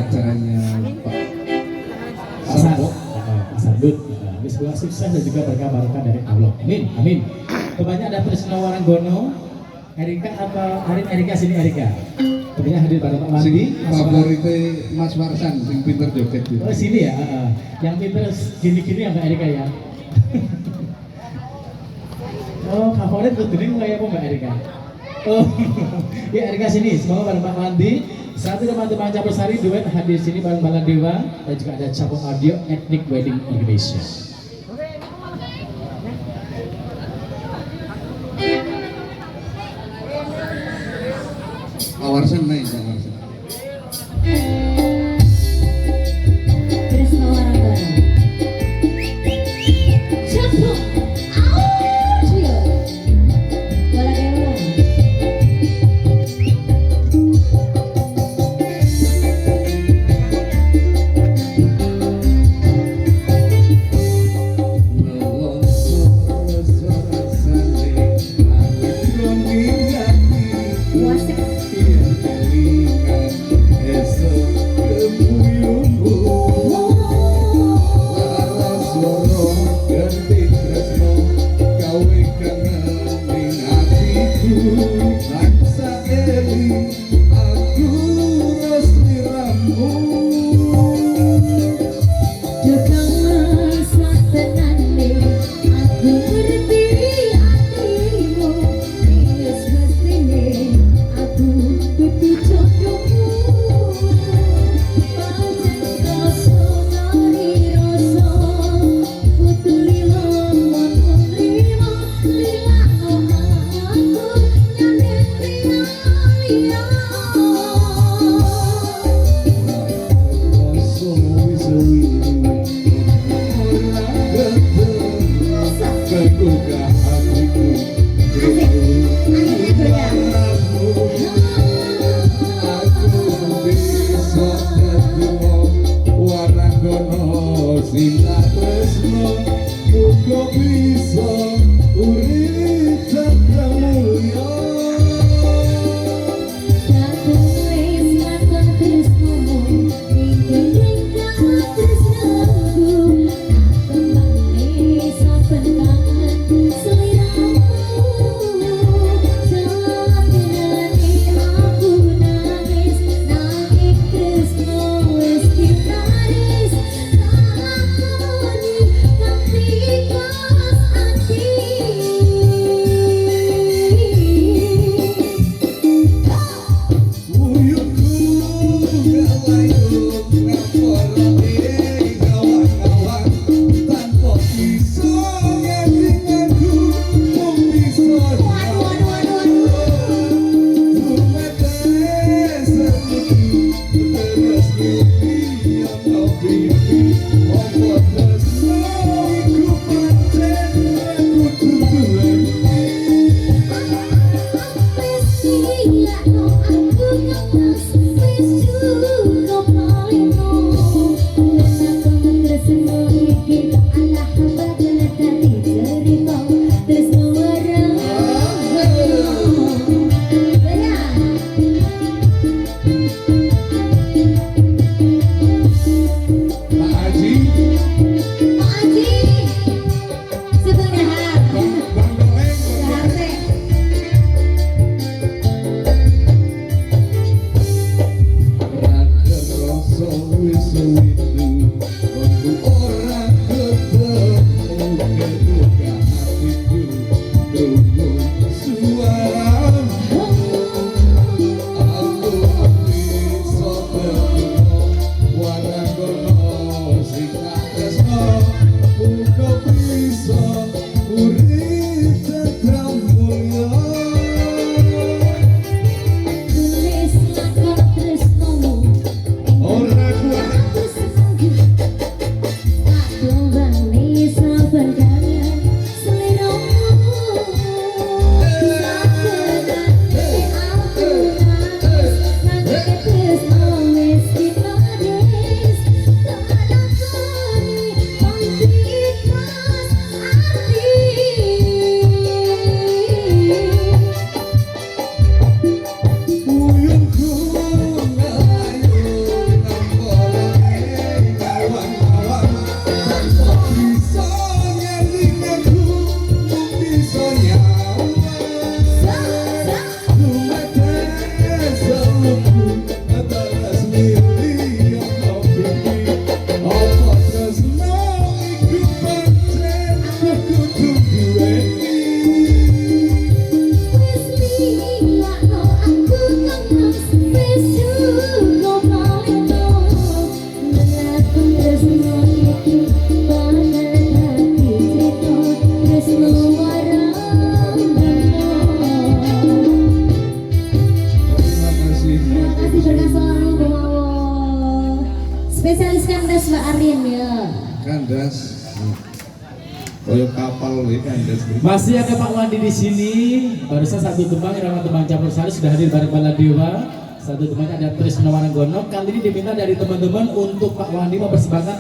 acaranya Pak Sambut, Sambut, sebuah sukses dan juga berkah barokah dari Allah. Amin, amin. Kebanyakan ada Tresno Waranggono, Erika apa Arin Erika sini Erika. Kebanyakan hadir pada Pak Mandi. Favoritnya Mas Warsan, yang pinter joget juga. Oh sini ya, yang pinter gini-gini ya Mbak Erika ya. Oh favorit tuh kayak apa Mbak Erika? Oh ya Erika sini, semoga bareng Pak Mandi. Satu teman-teman Campur Sari duet hadir sini bareng Baladewa dan juga ada Capung Audio Ethnic Wedding Indonesia. Pak Warsan naik, Pak Warsan. Tresno Waranggono. Capung Audio. Baladewa. Spesialis kandas Mbak Arin ya. Kandas. Koyo kapal we kandas. Masih ada Pak Wandi di sini. Barusan satu tembang irama tembang campur sari sudah hadir bareng Baladewa. Satu tembang ada Trisno Waranggono. Kali ini diminta dari teman-teman untuk Pak Wandi mempersembahkan